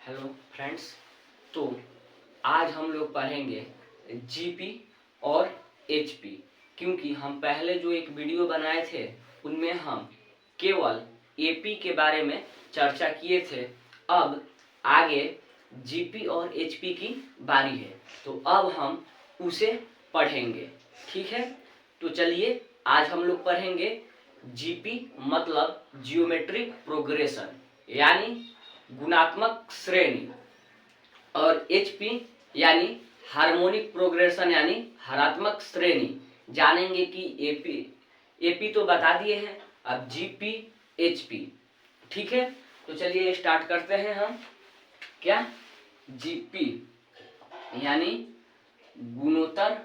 Hello friends. तो आज हम लोग पढ़ेंगे जीपी और एचपी, क्योंकि हम पहले जो एक वीडियो बनाए थे उनमें हम केवल एपी के बारे में चर्चा किए थे। अब आगे जीपी और एचपी की बारी है, तो अब हम उसे पढ़ेंगे। ठीक है, तो चलिए आज हम लोग पढ़ेंगे जीपी मतलब जियोमेट्रिक प्रोग्रेशन यानी गुणात्मक श्रेणी, और एचपी यानी हार्मोनिक प्रोग्रेशन यानी हरात्मक श्रेणी। जानेंगे कि एपी तो बता दिए हैं, अब जीपी एचपी। ठीक है, तो चलिए स्टार्ट करते हैं हम। क्या? जीपी यानी गुणोत्तर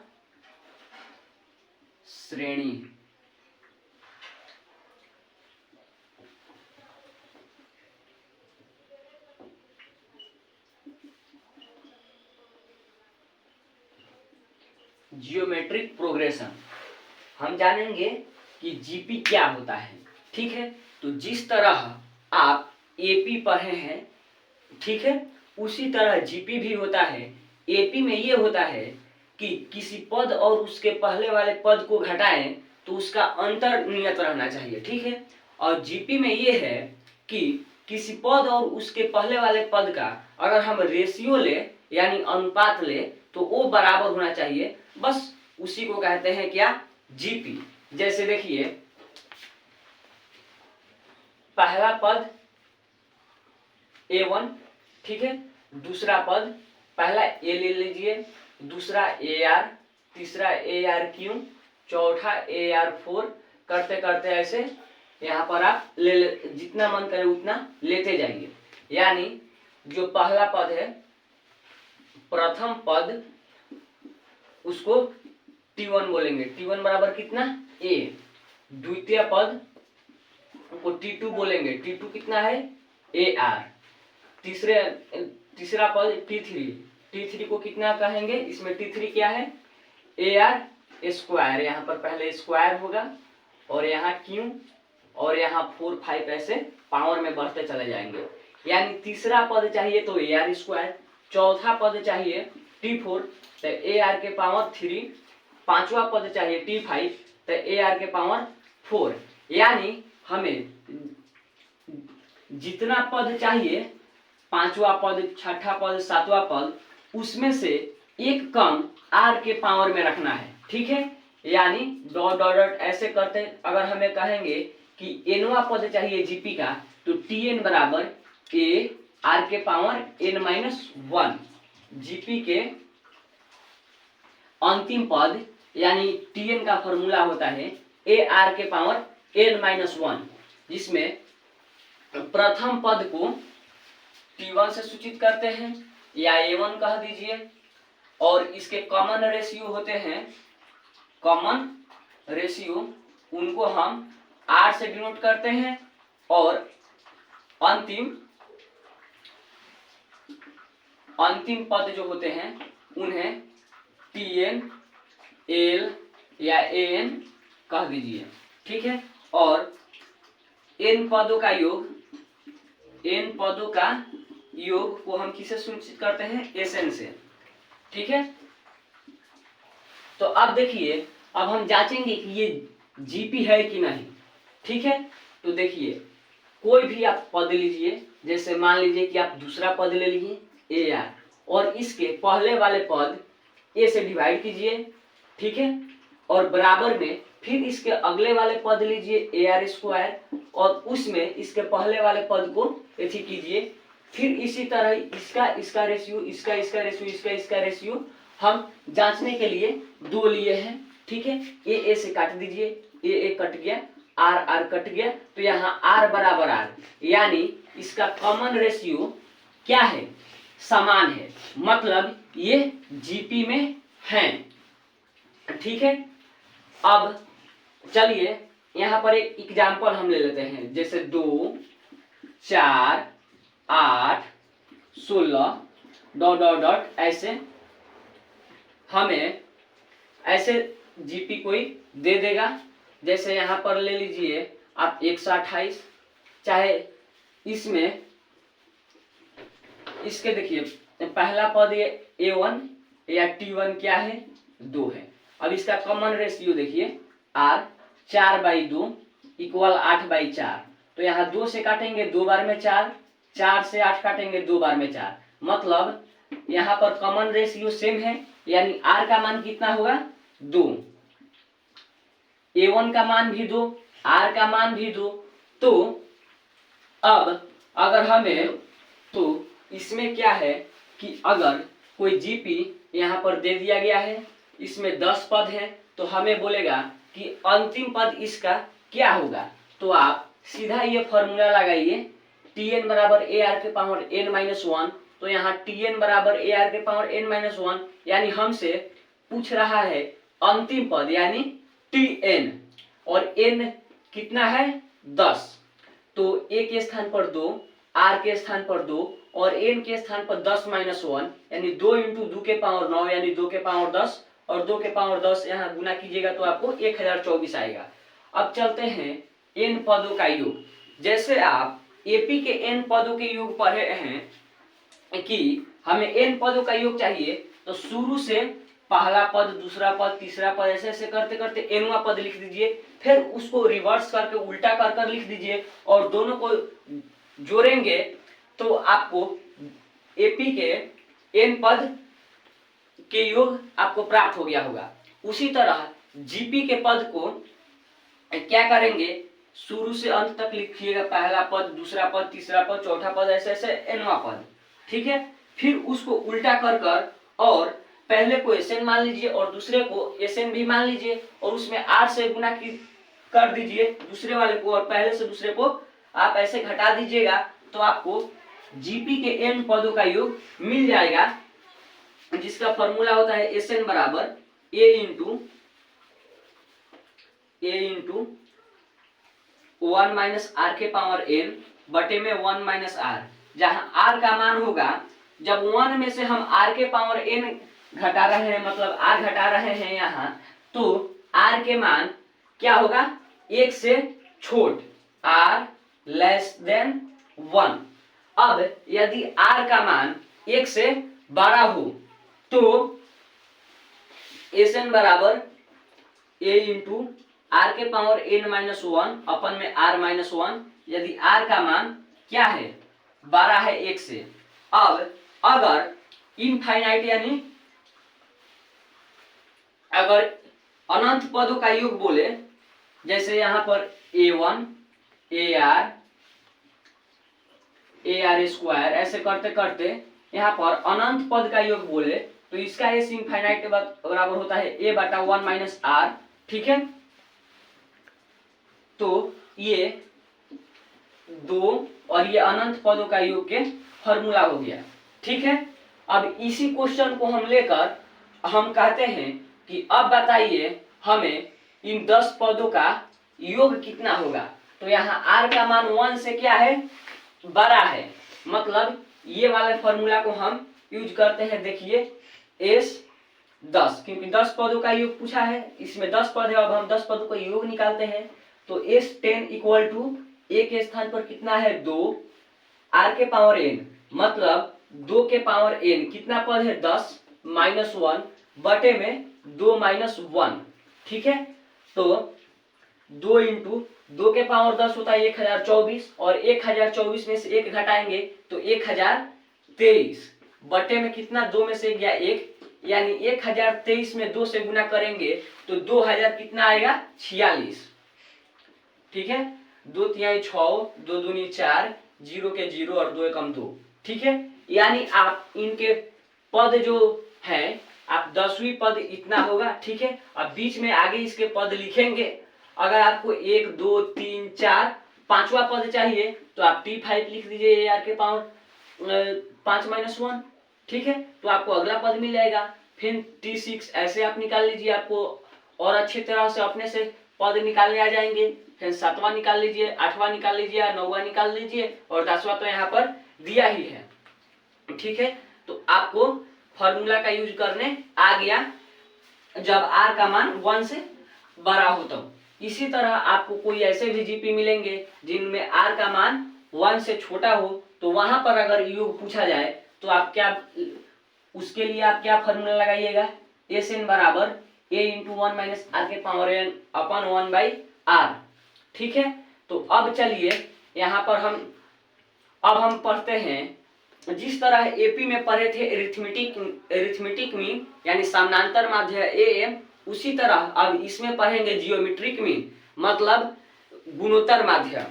श्रेणी। जियोमेट्रिक प्रोग्रेशन हम जानेंगे कि जीपी क्या होता है। ठीक है, तो जिस तरह आप एपी पढ़े हैं, ठीक है, उसी तरह जीपी भी होता है। एपी में ये होता है कि किसी पद और उसके पहले वाले पद को घटाएं तो उसका अंतर नियत रहना चाहिए। ठीक है, और जीपी में ये है कि किसी पद और उसके पहले वाले पद का अगर हम रेशियो ले यानी अनुपात ले तो वो बराबर होना चाहिए। बस उसी को कहते हैं क्या? जीपी। जैसे देखिए, पहला पद A1, ठीक है, दूसरा पद पहला ए ले लीजिए, दूसरा AR, तीसरा ARQ, चौथा AR4, करते करते ऐसे यहाँ पर आप जितना मन करे उतना लेते जाइए। यानी जो पहला पद है, प्रथम पद, उसको T1 बोलेंगे। T1 बराबर कितना? A। द्वितीय पद को T2 बोलेंगे। T2 कितना है? AR। तीसरा पद T3 को कितना कहेंगे? इसमें T3 क्या है? AR square. यहाँ पर पहले स्क्वायर होगा और यहाँ Q और यहाँ 4 5 ऐसे पावर में बढ़ते चले जाएंगे। यानी तीसरा पद चाहिए तो AR स्क्वायर, चौथा पद चाहिए T4 तो AR के पावर 3, पांचवा पद चाहिए T5 तो AR के पावर 4। यानी हमें जितना पद चाहिए, पांचवा पद, छठा पद, सातवां पद, उसमें से एक कम आर के पावर में रखना है। ठीक है, यानी डॉट डॉट डॉट ऐसे करते। अगर हमें कहेंगे कि एनवा पद चाहिए जीपी का तो Tn बराबर ए आर के पावर n-1। जीपी के अंतिम पद यानी Tn का फॉर्मूला होता है ए आर के पावर n-1, जिसमें प्रथम पद को T1 से सूचित करते हैं या A1 कह दीजिए, और इसके कॉमन रेशियो होते हैं। कॉमन रेशियो उनको हम R से डिनोट करते हैं, और अंतिम पद जो होते हैं उन्हें Tn, L या An कह दीजिए। ठीक है, और n पदों का योग को हम किसे सूचित करते हैं? Sn से। ठीक है, तो अब देखिए, अब हम जांचेंगे कि ये जीपी है कि नहीं। ठीक है, तो देखिए, कोई भी आप पद लीजिए, जैसे मान लीजिए कि आप दूसरा पद ले लीजिए AR, और इसके पहले वाले पद A से डिवाइड कीजिए। ठीक है, और बराबर में फिर इसके अगले वाले पद लीजिए AR स्क्वायर, और उसमें इसके पहले वाले पद को ऐसी कीजिए। फिर इसी तरह इसका रेशियो, इसका रेशियो, इसका रेशियो हम जांचने के लिए दो लिए हैं। ठीक है, ए से काट दीजिए, ए कट गया, आर कट गया, तो यहाँ R बराबर R, यानी इसका कॉमन रेशियो क्या है? समान है, मतलब ये जीपी में है। ठीक है, अब चलिए यहाँ पर एक एग्जाम्पल हम ले लेते हैं, जैसे 2, 4, 8, 16 डॉट डॉट डॉट ऐसे हमें ऐसे जीपी कोई दे देगा। जैसे यहाँ पर ले लीजिए आप 128, चाहे इसमें इसके देखिए पहला पद ये A1 या T1 क्या है 2 है। अब इसका कॉमन रेशियो देखिए R 4/2 इक्वल 8/4। तो यहाँ 2 से काटेंगे 2 बार में 4, 4 से 8 काटेंगे 2 बार में 4, मतलब यहाँ पर कॉमन रेशियो सेम है, यानी R का मान कितना होगा 2, A1 का मान भी 2, R का मान भी 2। तो अब अगर हमें, तो इसमें क्या है कि अगर कोई जीपी यहाँ पर दे दिया गया है, इसमें 10 पद है, तो हमें बोलेगा कि अंतिम पद इसका क्या होगा। तो आप सीधा ये फॉर्मूला लगाइए, Tn बराबर AR के पावर n-1। तो यहाँ Tn बराबर AR के पावर n-1, यानी हमसे पूछ रहा है अंतिम पद यानी Tn, और n कितना है 10। तो a के स्थान पर 2, r के स्थान पर 2 और n के स्थान पर 10-1, यानी 2 इंटू 2 के पावर 9 यानी 2 के पावर 10, और 2 के पावर 10 यहाँ गुना कीजिएगा तो आपको 1024 आएगा। अब चलते हैं n पदों का योग। जैसे आप एपी के n पदों के योग पढ़े हैं कि हमें n पदों का योग चाहिए, तो शुरू से पहला पद, दूसरा पद, तीसरा पद, ऐसे ऐसे करते करते nवां पद लिख दीजिए, फिर उसको रिवर्स करके उल्टा कर कर लिख दीजिए और दोनों को जोड़ेंगे तो आपको एपी के n पद के योग आपको प्राप्त हो गया होगा। उसी तरह जीपी के पद को क्या करेंगे, शुरू से अंत तक लिखिएगा, पहला पद, दूसरा पद, तीसरा पद, चौथा पद, ऐसे ऐसे nवां पद, ठीक है। फिर उसको उल्टा कर कर और पहले को Sn मान लीजिए और दूसरे को Sn भी मान लीजिए और उसमें R से गुना कर दीजिए दूसरे वाले को, और पहले से दूसरे को आप ऐसे घटा दीजिएगा तो आपको जीपी के n पदों का योग मिल जाएगा, जिसका फॉर्मूला होता है Sn बराबर a इंटू 1 माइनस आर के पावर n बटे में 1 माइनस आर, जहां r का मान होगा, जब 1 में से हम r के पावर n घटा रहे हैं, मतलब r घटा रहे हैं यहाँ, तो r के मान क्या होगा 1 से छोट, r लेस देन 1। अब यदि r का मान 1 से बड़ा हो तो Sn बराबर a इंटू आर के पावर n-1 अपन में r-1, यदि r का मान क्या है 12 है 1 से। अब अगर इनफाइनाइट यानी अगर अनंत पदों का योग बोले, जैसे यहाँ पर a1 ar स्क्वायर, ऐसे करते करते यहाँ पर अनंत पद का योग बोले तो इसका एस इनफाइनाइट बराबर होता है a बटा 1 माइनस आर, ठीक है। तो ये 2 और ये अनंत पदों का योग के फॉर्मूला हो गया, ठीक है। अब इसी क्वेश्चन को हम लेकर हम कहते हैं कि अब बताइए हमें इन 10 पदों का योग कितना होगा। तो यहाँ r का मान 1 से क्या है बड़ा है, मतलब ये वाले फॉर्मूला को हम यूज करते हैं। देखिए s 10, क्योंकि 10 पदों का योग पूछा है, इसमें 10 पद है, अब हम 10 पदों का योग निकालते हैं। तो s10 इक्वल टू a के स्थान पर कितना है 2, r के पावर n, मतलब 2 के पावर n कितना पद है 10 माइनस 1 बटे में 2 माइनस 1, ठीक है। तो 2 इंटू 2 के पावर 10 होता है 1024, और 1024 में से 1 घटाएंगे तो 1023 बटे में कितना 2 में से गया 1, यानी 1023 में 2 से गुना करेंगे तो 2000 कितना आएगा 46, ठीक है। 2 तिहाई 6, 2 दूनी 4, 0 के 0 और 2 एकम 2, ठीक है। यानी आप इनके पद जो है आप 10वीं पद इतना होगा, ठीक है। अब बीच में आगे इसके पद लिखेंगे। अगर आपको 1 2 3 4 5वां पद चाहिए तो आप T5 लिख दीजिए आर के पावर 5 माइनस 1, ठीक है। तो आपको अगला पद मिल जाएगा। फिर T6 ऐसे आप निकाल लीजिए, आपको और अच्छी तरह से अपने से पद निकालने आ जाएंगे। फिर 7वां निकाल लीजिए, 8वां निकाल लीजिए, 9वां निकाल लीजिए, और 10वां तो यहाँ पर दिया ही है, ठीक है। तो आपको फॉर्मूला का यूज करने आ गया जब r का मान 1 से बड़ा हो तब। इसी तरह आपको कोई ऐसे भी जीपी मिलेंगे जिनमें r का मान 1 से छोटा हो, तो वहां पर अगर योग पूछा जाए तो आप क्या, उसके लिए आप क्या फॉर्मूला लगाइएगा, एस एन बराबर ए इंटू 1 माइनस आर के पावर एन अपन 1 बाई आर। ठीक है, तो अब चलिए यहाँ पर हम पढ़ते हैं जिस तरह एपी में पढ़े थे एरिथमेटिक मीन यानी समानांतर माध्य ए, उसी तरह अब इसमें पढ़ेंगे जियोमेट्रिक मीन मतलब गुणोत्तर माध्य।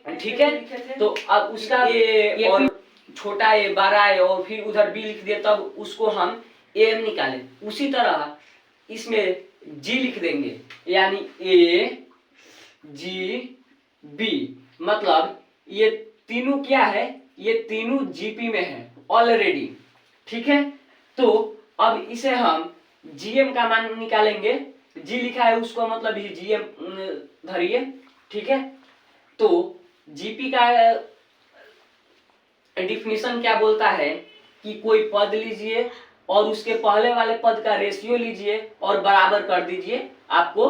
ठीक है, तो अब उसका ये और छोटा ए बड़ा ए और फिर उधर बी लिख दिए, तब उसको हम एम निकालें, उसी तरह इसमें जी लिख देंगे यानी ए जी बी, मतलब ये तीनों क्या है, ये तीनों जीपी में है ऑलरेडी। ठीक है, तो अब इसे हम जीएम का मान निकालेंगे, जी लिखा है उसको मतलब ही जीएम धरिए। ठीक है, तो जीपी का डिफिनीशन क्या बोलता है कि कोई पद लीजिए और उसके पहले वाले पद का रेशियो लीजिए और बराबर कर दीजिए। आपको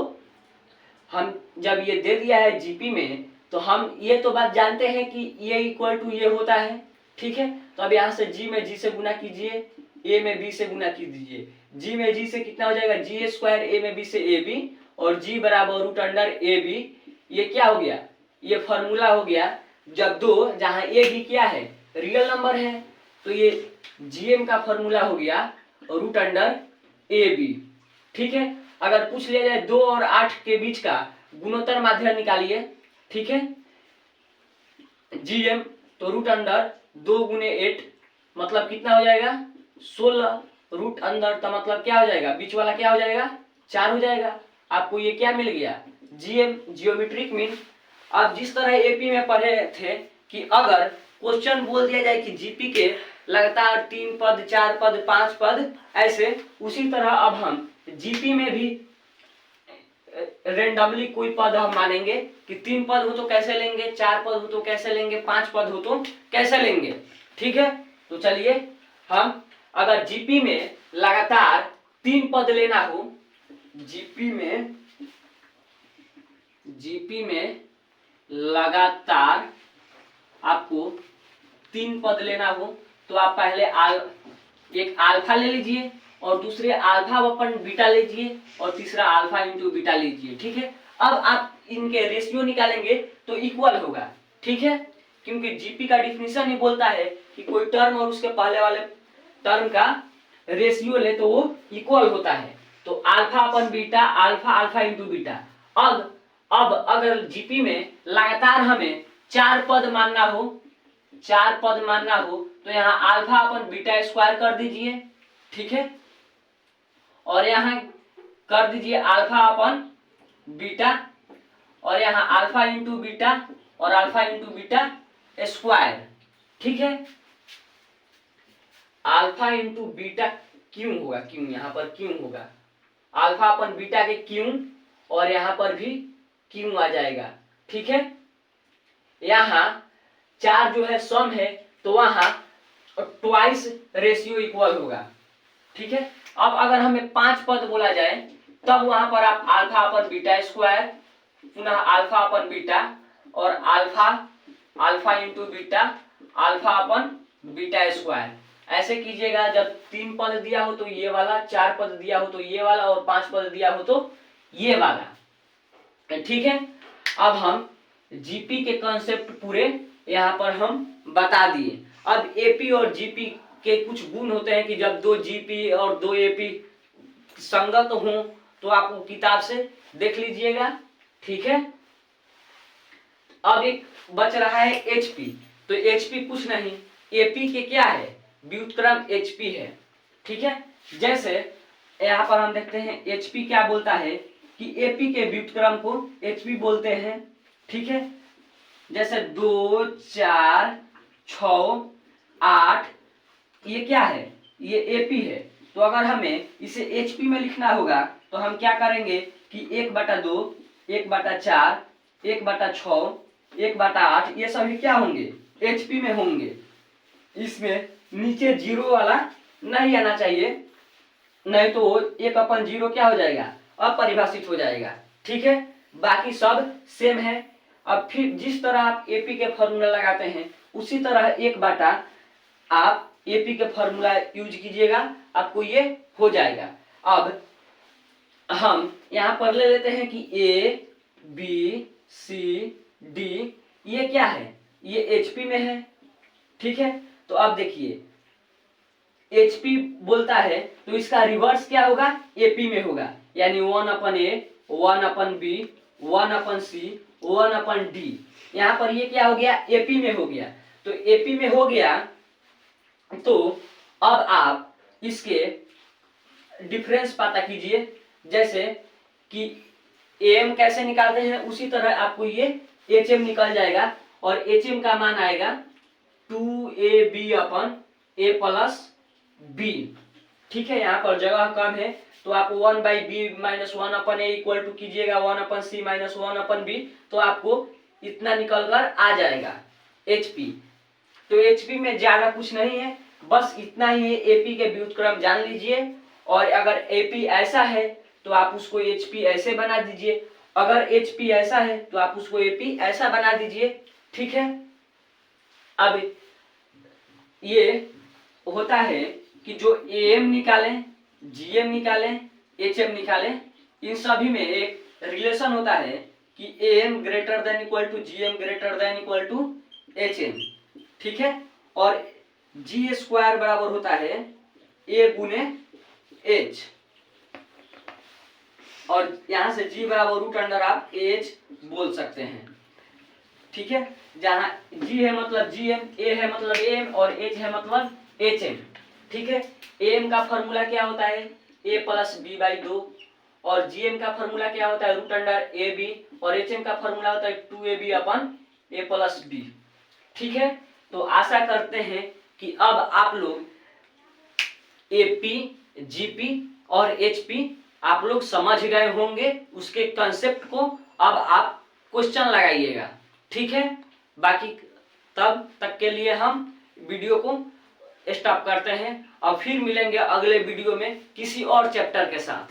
हम जब ये दे दिया है जीपी में, तो हम ये तो बात जानते हैं कि ये इक्वल टू ये होता है। ठीक है, तो अब यहाँ से जी में जी से गुना कीजिए, ए में बी से गुना कीजिए, जी में जी से कितना हो जाएगा, जी स्क्वायर, ए में बी से ए बी, और जी बराबर रूट अंडर ए बी। ये क्या हो गया, ये फॉर्मूला हो गया जब दो, जहाँ ए बी क्या है, रियल नंबर है, तो ये जीएम का फॉर्मूला हो गया रूट अंडर ए बी। ठीक है, अगर पूछ लिया जाए 2 और 8 के बीच का गुणोत्तर माध्य निकालिए। ठीक है, जीएम तो रूट अंडर 2 गुने 8 मतलब कितना हो जाएगा 16, रूट अंदर तो मतलब क्या हो जाएगा, बीच वाला क्या हो जाएगा 4 हो जाएगा। आपको ये क्या मिल गया, जीएम जियोमेट्रिक मीन। अब जिस तरह एपी में पढ़े थे कि अगर क्वेश्चन बोल दिया जाए कि जीपी के लगातार 3 पद 4 पद 5 पद ऐसे, उसी तरह अब हम जीपी में भी रेंडमली कोई पद हम मानेंगे कि 3 पद हो तो कैसे लेंगे, 4 पद हो तो कैसे लेंगे, 5 पद हो तो कैसे लेंगे। ठीक है, तो चलिए हम अगर जीपी में लगातार 3 पद लेना हो, जीपी में लगातार आपको 3 पद लेना हो, तो आप पहले एक अल्फा ले लीजिए और दूसरे अल्फा अपन बीटा लीजिए और तीसरा अल्फा इंटू बीटा लीजिए। ठीक है, अब आप इनके रेशियो निकालेंगे तो इक्वल होगा। ठीक है, क्योंकि जीपी का डिफिनीशन ही बोलता है कि कोई टर्म और उसके पहले वाले टर्म का रेशियो ले तो वो इक्वल होता है। तो alpha upon beta, alpha alpha into beta. अब अगर जीपी में लगातार हमें 4 पद मानना हो, 4 पद मानना हो, तो यहाँ अल्फा अपन बीटा स्क्वायर कर दीजिए। ठीक है, और यहाँ कर दीजिए अल्फा अपन बीटा, और यहाँ अल्फा इंटू बीटा और अल्फा इंटू बीटा स्क्वायर। ठीक है, अल्फा इंटू बीटा क्यों होगा, क्यों यहाँ पर क्यों होगा, अल्फा अपन बीटा के क्यों और यहाँ पर भी क्यों आ जाएगा। ठीक है, यहाँ 4 जो है सम है तो वहां ट्वाइस रेशियो इक्वल होगा। ठीक है, अब अगर हमें 5 पद बोला जाए तब वहां पर आप अल्फा अपन बीटा स्क्वायर, पुनः अल्फा अपन बीटा और alpha into beta, alpha upon beta square ऐसे कीजिएगा। जब 3 पद दिया हो तो ये वाला, 4 पद दिया हो तो ये वाला और 5 पद दिया हो तो ये वाला। ठीक है, अब हम जीपी के कॉन्सेप्ट पूरे यहाँ पर हम बता दिए। अब एपी और जीपी के कुछ गुण होते हैं कि जब 2 जीपी और 2 एपी संगत हों तो आप वो किताब से देख लीजिएगा। ठीक है, अब एक बच रहा है एचपी, तो एचपी कुछ नहीं, एपी के क्या है, व्युत्क्रम एचपी है। ठीक है, जैसे यहाँ पर हम देखते हैं एचपी क्या बोलता है कि एपी के व्युत्क्रम को एचपी बोलते हैं। ठीक है, जैसे 2 4 6 8 ये क्या है, ये एपी है। तो अगर हमें इसे एचपी में लिखना होगा तो हम क्या करेंगे कि 1/2 1/4 1/6 1/8 ये सभी क्या होंगे, एचपी में होंगे। इसमें नीचे 0 वाला नहीं आना चाहिए, नहीं तो 1/0 क्या हो जाएगा, अपरिभाषित हो जाएगा। ठीक है, बाकी सब सेम है। अब फिर जिस तरह आप एपी के फॉर्मूला लगाते हैं उसी तरह 1 बटा आप एपी का फॉर्मूला यूज कीजिएगा, आपको ये हो जाएगा। अब हम यहाँ पर ले लेते हैं कि ए बी सी डी, ये क्या है, ये एचपी में है, ठीक है। तो अब देखिए एचपी बोलता है तो इसका रिवर्स क्या होगा, एपी में होगा, यानी 1/a 1/b 1/c 1/d। यहाँ पर ये क्या हो गया, एपी में हो गया। तो एपी में हो गया तो अब आप इसके डिफरेंस पता कीजिए, जैसे कि एम कैसे निकालते हैं उसी तरह आपको ये एच एम निकल जाएगा, और एच एम का मान आएगा 2ab/a+b, ठीक है। यहाँ पर जगह कम है तो आप 1/b - 1/a इक्वल टू कीजिएगा 1/c - 1/b, तो आपको इतना निकल कर आ जाएगा एचपी। तो एचपी में ज्यादा कुछ नहीं है, बस इतना ही है, एपी के व्युत्क्रम जान लीजिए, और अगर एपी ऐसा है तो आप उसको एचपी ऐसे बना दीजिए, अगर एचपी ऐसा है तो आप उसको एपी ऐसा बना दीजिए, ठीक है। अब ये होता है कि जो एएम निकालें, जीएम निकालें, एचएम निकालें, इन सभी में एक रिलेशन होता है कि AM greater than equal to GM greater than equal to HM, ठीक है। और जी स्क्वायर बराबर होता है ए गुने एच, और यहां से जी बराबर रूट अंडर आप एच बोल सकते हैं, ठीक है। जहां जी है मतलब जीएम, ए है मतलब एम, और एच है मतलब एचएम, ठीक है। एम का फॉर्मूला क्या होता है, a+b/2, और जीएम का फॉर्मूला क्या होता है रूट अंडर ए बी, और एचएम का फॉर्मूला होता है 2ab/a+b, ठीक है। तो आशा करते हैं कि अब आप लोग एपी, जीपी और एचपी आप लोग समझ गए होंगे, उसके कंसेप्ट को अब आप क्वेश्चन लगाइएगा, ठीक है। बाकी तब तक के लिए हम वीडियो को स्टॉप करते हैं, और फिर मिलेंगे अगले वीडियो में किसी और चैप्टर के साथ।